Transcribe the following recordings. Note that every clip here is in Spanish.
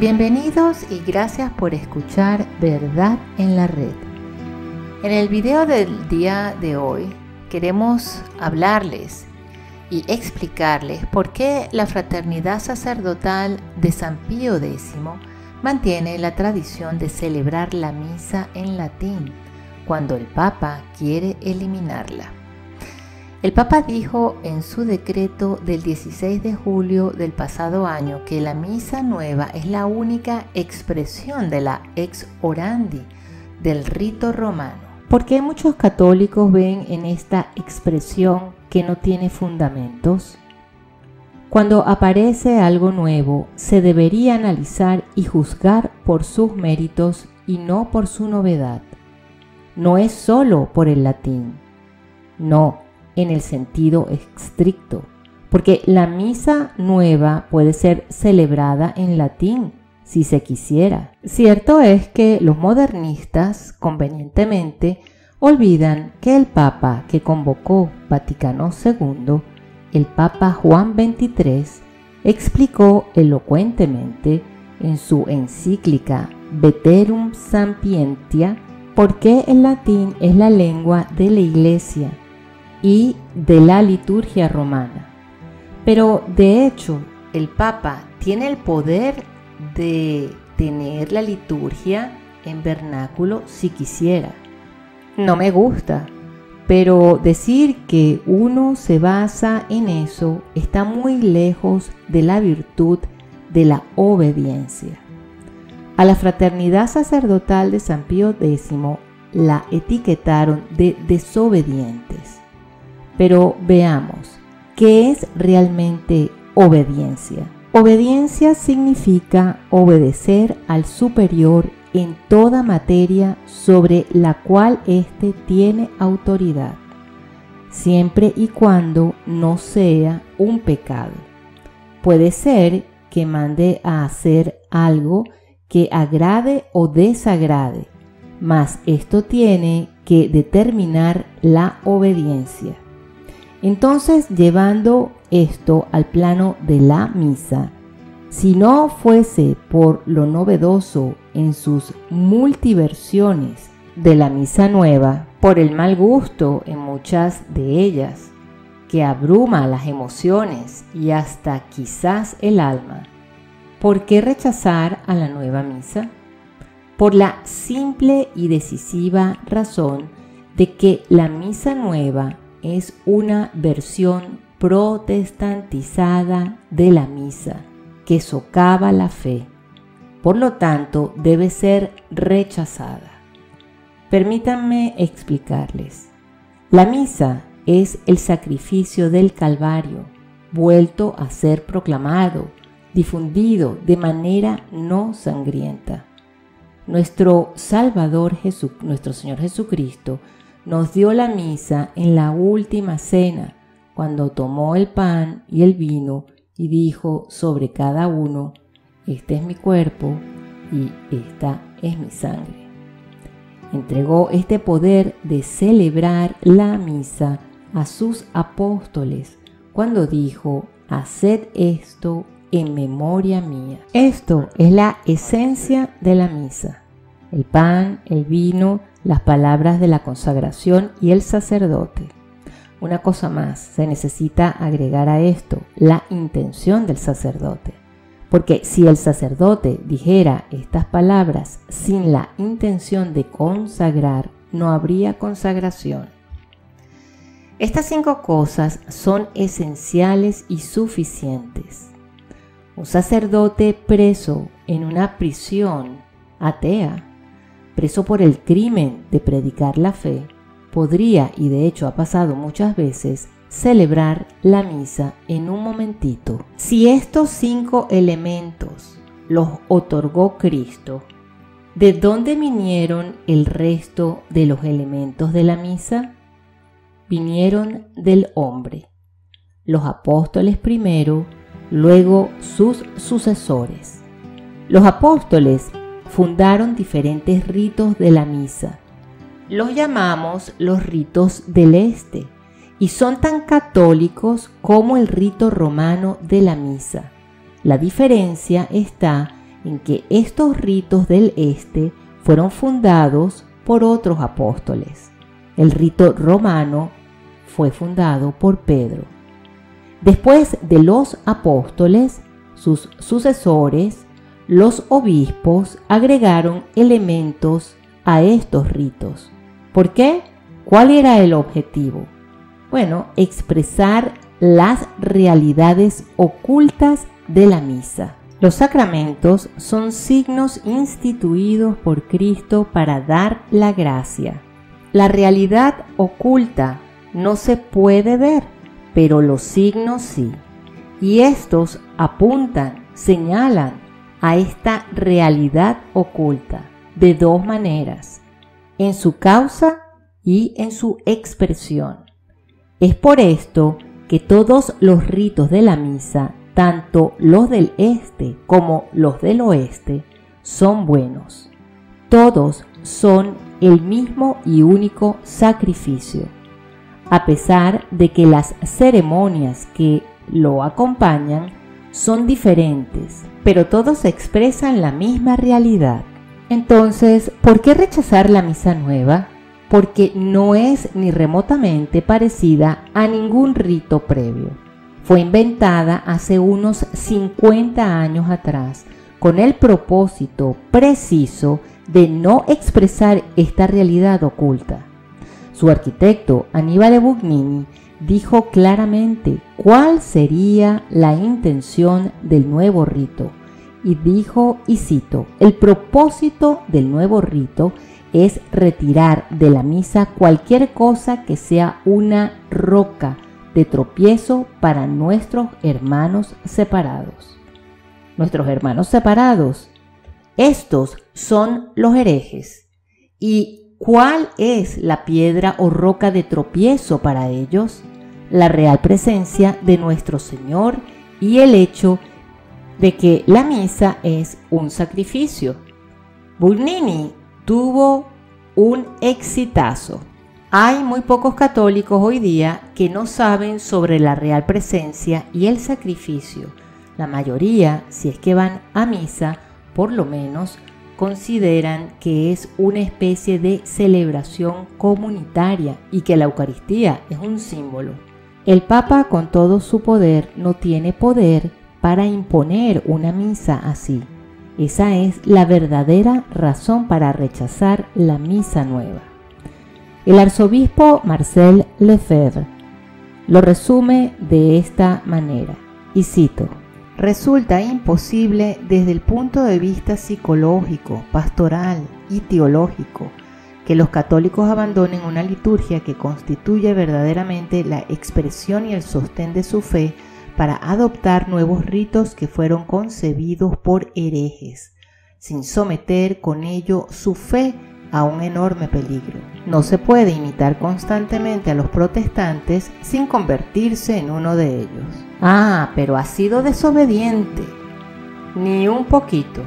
Bienvenidos y gracias por escuchar Verdad en la Red. En el video del día de hoy queremos hablarles y explicarles por qué la Fraternidad Sacerdotal de San Pío X mantiene la tradición de celebrar la misa en latín cuando el Papa quiere eliminarla. El Papa dijo en su decreto del 16 de julio del pasado año que la misa nueva es la única expresión de la ex orandi del rito romano. ¿Por qué muchos católicos ven en esta expresión que no tiene fundamentos? Cuando aparece algo nuevo, se debería analizar y juzgar por sus méritos y no por su novedad. No es solo por el latín, no, en el sentido estricto, porque la misa nueva puede ser celebrada en latín si se quisiera. Cierto es que los modernistas convenientemente olvidan que el Papa que convocó Vaticano II, el Papa Juan XXIII, explicó elocuentemente en su encíclica Veterum Sapientia por qué el latín es la lengua de la Iglesia y de la liturgia romana. Pero de hecho, el Papa tiene el poder de tener la liturgia en vernáculo si quisiera. No me gusta, pero decir que uno se basa en eso está muy lejos de la virtud de la obediencia. A la Fraternidad Sacerdotal de San Pío X la etiquetaron de desobedientes. Pero veamos, ¿qué es realmente obediencia? Obediencia significa obedecer al superior en toda materia sobre la cual éste tiene autoridad, siempre y cuando no sea un pecado. Puede ser que mande a hacer algo que agrade o desagrade, mas esto tiene que determinar la obediencia. Entonces, llevando esto al plano de la misa, si no fuese por lo novedoso en sus multiversiones de la misa nueva, por el mal gusto en muchas de ellas, que abruma las emociones y hasta quizás el alma, ¿por qué rechazar a la nueva misa? Por la simple y decisiva razón de que la misa nueva es una versión protestantizada de la misa que socava la fe. Por lo tanto, debe ser rechazada. Permítanme explicarles. La misa es el sacrificio del Calvario, vuelto a ser proclamado, difundido de manera no sangrienta. Nuestro Salvador nuestro Señor Jesucristo, nos dio la misa en la última cena, cuando tomó el pan y el vino y dijo sobre cada uno: este es mi cuerpo y esta es mi sangre. Entregó este poder de celebrar la misa a sus apóstoles cuando dijo: haced esto en memoria mía. Esto es la esencia de la misa: el pan, el vino, las palabras de la consagración y el sacerdote. Una cosa más, se necesita agregar a esto la intención del sacerdote, porque si el sacerdote dijera estas palabras sin la intención de consagrar, no habría consagración. Estas 5 cosas son esenciales y suficientes. Un sacerdote preso en una prisión atea, preso por el crimen de predicar la fe, podría, y de hecho ha pasado muchas veces, celebrar la misa en un momentito. Si estos 5 elementos los otorgó Cristo, ¿de dónde vinieron el resto de los elementos de la misa? Vinieron del hombre, los apóstoles primero, luego sus sucesores. Los apóstoles fundaron diferentes ritos de la misa. Los llamamos los ritos del Este y son tan católicos como el rito romano de la misa. La diferencia está en que estos ritos del Este fueron fundados por otros apóstoles. El rito romano fue fundado por Pedro. Después de los apóstoles, sus sucesores, los obispos, agregaron elementos a estos ritos. ¿Por qué? ¿Cuál era el objetivo? Bueno, expresar las realidades ocultas de la misa. Los sacramentos son signos instituidos por Cristo para dar la gracia. La realidad oculta no se puede ver, pero los signos sí. Y estos apuntan, señalan a esta realidad oculta de dos maneras, en su causa y en su expresión. Es por esto que todos los ritos de la misa, tanto los del Este como los del Oeste, son buenos. Todos son el mismo y único sacrificio, a pesar de que las ceremonias que lo acompañan son diferentes, pero todos expresan la misma realidad. Entonces, ¿por qué rechazar la misa nueva? Porque no es ni remotamente parecida a ningún rito previo. Fue inventada hace unos 50 años atrás con el propósito preciso de no expresar esta realidad oculta. Su arquitecto, Annibale Bugnini, dijo claramente cuál sería la intención del nuevo rito y dijo, y cito, el propósito del nuevo rito es retirar de la misa cualquier cosa que sea una roca de tropiezo para nuestros hermanos separados. Nuestros hermanos separados, estos son los herejes. ¿Y cuál es la piedra o roca de tropiezo para ellos? La real presencia de nuestro Señor y el hecho de que la misa es un sacrificio. Bugnini tuvo un exitazo. Hay muy pocos católicos hoy día que no saben sobre la real presencia y el sacrificio. La mayoría, si es que van a misa, por lo menos consideran que es una especie de celebración comunitaria y que la Eucaristía es un símbolo. El Papa, con todo su poder, no tiene poder para imponer una misa así. Esa es la verdadera razón para rechazar la misa nueva. El arzobispo Marcel Lefebvre lo resume de esta manera, y cito: resulta imposible desde el punto de vista psicológico, pastoral y teológico que los católicos abandonen una liturgia que constituye verdaderamente la expresión y el sostén de su fe para adoptar nuevos ritos que fueron concebidos por herejes, sin someter con ello su fe a un enorme peligro. No se puede imitar constantemente a los protestantes sin convertirse en uno de ellos. Ah, pero ha sido desobediente. Ni un poquito.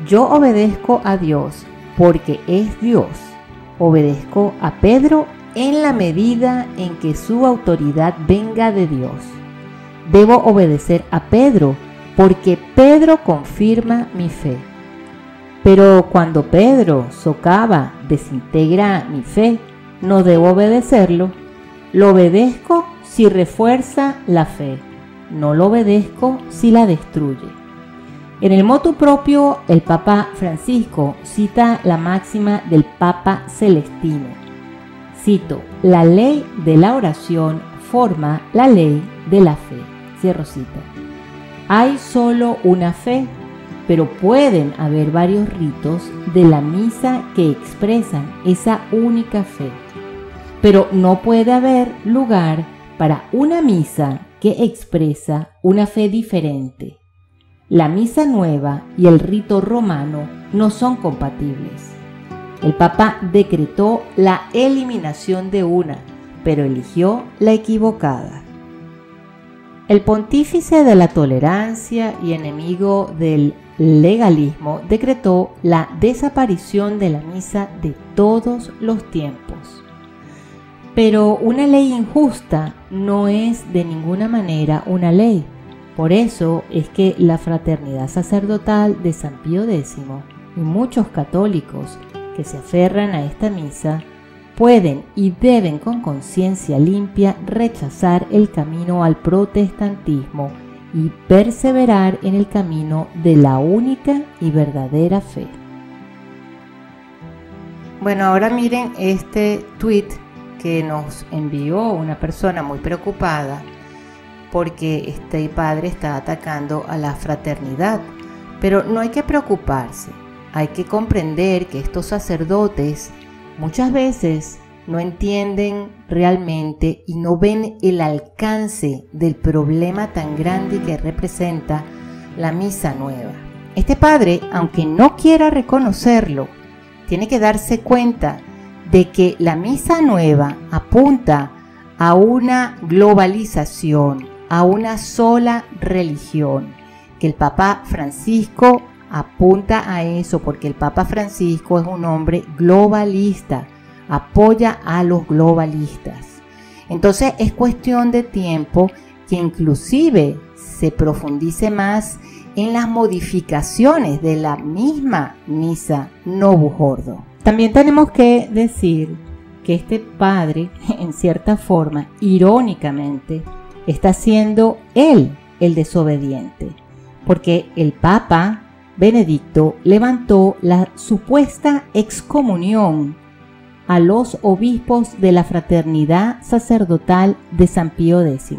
Yo obedezco a Dios porque es Dios. Obedezco a Pedro en la medida en que su autoridad venga de Dios. Debo obedecer a Pedro porque Pedro confirma mi fe. Pero cuando Pedro socava, desintegra mi fe, no debo obedecerlo. Lo obedezco si refuerza la fe, no lo obedezco si la destruye. En el motu propio, el Papa Francisco cita la máxima del Papa Celestino. Cito: la ley de la oración forma la ley de la fe. Cierro cita. Hay solo una fe, pero pueden haber varios ritos de la misa que expresan esa única fe. Pero no puede haber lugar para una misa que expresa una fe diferente. La misa nueva y el rito romano no son compatibles. El Papa decretó la eliminación de una, pero eligió la equivocada. El pontífice de la tolerancia y enemigo del legalismo decretó la desaparición de la misa de todos los tiempos. Pero una ley injusta no es de ninguna manera una ley. Por eso es que la fraternidad sacerdotal de San Pío X y muchos católicos que se aferran a esta misa pueden y deben con conciencia limpia rechazar el camino al protestantismo y perseverar en el camino de la única y verdadera fe. Bueno, ahora miren este tweet que nos envió una persona muy preocupada porque este padre está atacando a la fraternidad. Pero no hay que preocuparse, hay que comprender que estos sacerdotes muchas veces no entienden realmente y no ven el alcance del problema tan grande que representa la misa nueva. Este padre, aunque no quiera reconocerlo, tiene que darse cuenta de que la misa nueva apunta a una globalización, a una sola religión, que el Papa Francisco apunta a eso, porque el Papa Francisco es un hombre globalista, apoya a los globalistas. Entonces es cuestión de tiempo que inclusive se profundice más en las modificaciones de la misma misa Novus Ordo. También tenemos que decir que este padre, en cierta forma, irónicamente, está siendo él el desobediente, porque el Papa Benedicto levantó la supuesta excomunión a los obispos de la fraternidad sacerdotal de San Pío X.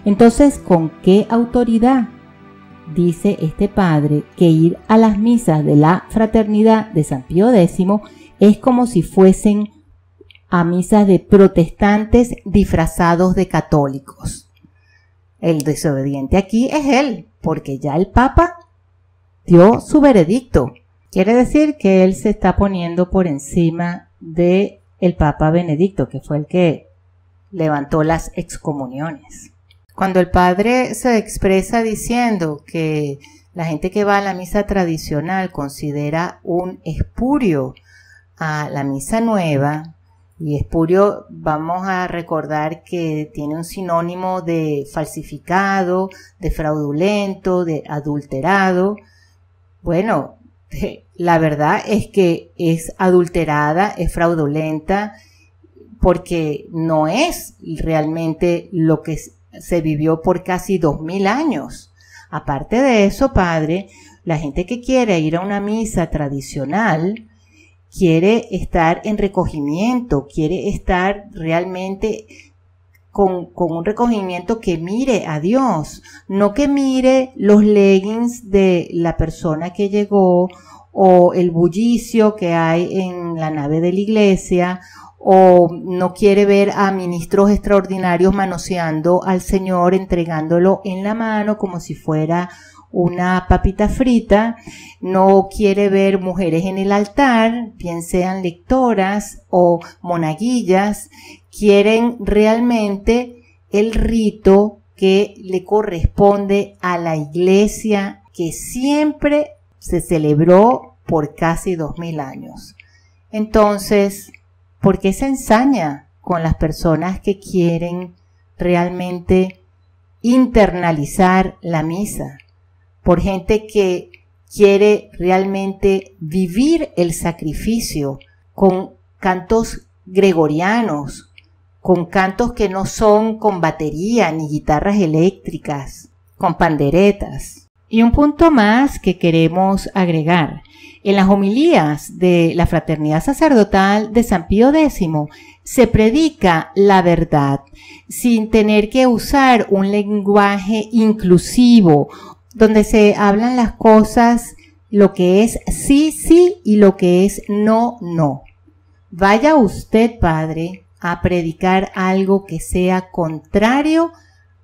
Entonces, ¿con qué autoridad dice este padre que ir a las misas de la fraternidad de San Pío X es como si fuesen a misas de protestantes disfrazados de católicos? El desobediente aquí es él, porque ya el Papa dio su veredicto. Quiere decir que él se está poniendo por encima de el Papa Benedicto, que fue el que levantó las excomuniones. Cuando el padre se expresa diciendo que la gente que va a la misa tradicional considera un espurio a la misa nueva, y espurio vamos a recordar que tiene un sinónimo de falsificado, de fraudulento, de adulterado. Bueno, la verdad es que es adulterada, es fraudulenta, porque no es realmente lo que se vivió por casi 2000 años. Aparte de eso, padre, la gente que quiere ir a una misa tradicional quiere estar en recogimiento, quiere estar realmente con un recogimiento que mire a Dios, no que mire los leggings de la persona que llegó o el bullicio que hay en la nave de la iglesia, o no quiere ver a ministros extraordinarios manoseando al Señor, entregándolo en la mano como si fuera una papita frita, no quiere ver mujeres en el altar, bien sean lectoras o monaguillas, quieren realmente el rito que le corresponde a la iglesia que siempre se celebró por casi 2000 años. Entonces, ¿por qué se ensaña con las personas que quieren realmente internalizar la misa? Por gente que quiere realmente vivir el sacrificio con cantos gregorianos, con cantos que no son con batería ni guitarras eléctricas, con panderetas. Y un punto más que queremos agregar. En las homilías de la Fraternidad Sacerdotal de San Pío X se predica la verdad sin tener que usar un lenguaje inclusivo, donde se hablan las cosas, lo que es sí, sí y lo que es no, no. Vaya usted, padre, a predicar algo que sea contrario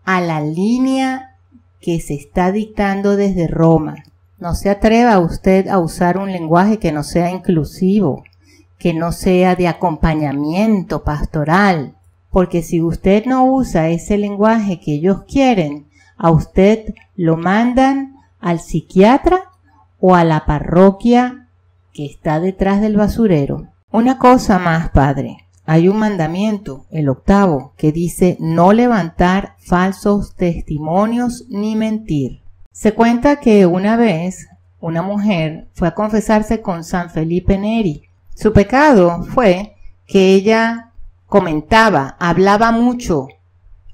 a la línea que se está dictando desde Roma. No se atreva usted a usar un lenguaje que no sea inclusivo, que no sea de acompañamiento pastoral, porque si usted no usa ese lenguaje que ellos quieren, a usted lo mandan al psiquiatra o a la parroquia que está detrás del basurero. Una cosa más, padre. hay un mandamiento, el 8º, que dice no levantar falsos testimonios ni mentir. Se cuenta que una vez una mujer fue a confesarse con San Felipe Neri. Su pecado fue que ella comentaba, hablaba mucho,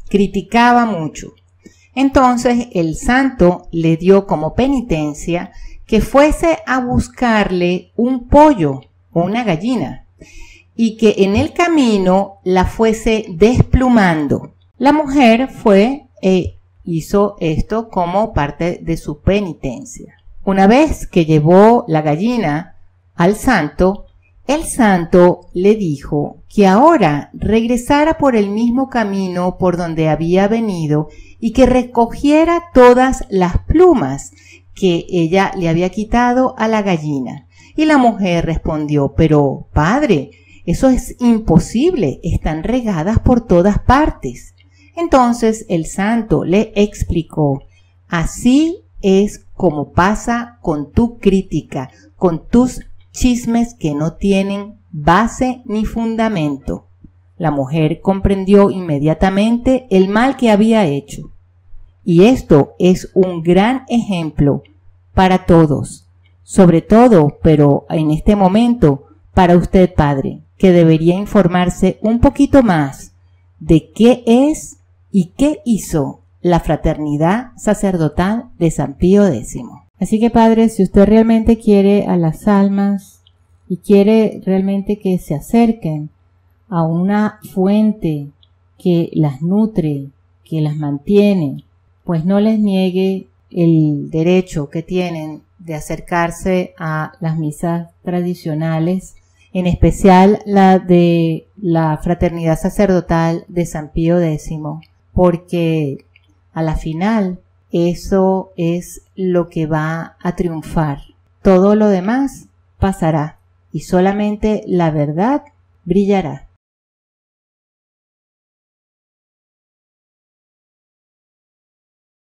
criticaba mucho. Entonces el santo le dio como penitencia que fuese a buscarle un pollo o una gallina y que en el camino la fuese desplumando. La mujer fue e hizo esto como parte de su penitencia. Una vez que llevó la gallina al santo, el santo le dijo que ahora regresara por el mismo camino por donde había venido y que recogiera todas las plumas que ella le había quitado a la gallina. Y la mujer respondió, pero padre, eso es imposible, están regadas por todas partes. Entonces el santo le explicó, así es como pasa con tu crítica, con tus chismes que no tienen base ni fundamento. La mujer comprendió inmediatamente el mal que había hecho. Y esto es un gran ejemplo para todos, sobre todo, pero en este momento, para usted, padre, que debería informarse un poquito más de qué es y qué hizo la Fraternidad Sacerdotal de San Pío X. Así que, padre, si usted realmente quiere a las almas y quiere realmente que se acerquen a una fuente que las nutre, que las mantiene, pues no les niegue el derecho que tienen de acercarse a las misas tradicionales, en especial la de la Fraternidad Sacerdotal de San Pío X, porque a la final eso es lo que va a triunfar. Todo lo demás pasará y solamente la verdad brillará.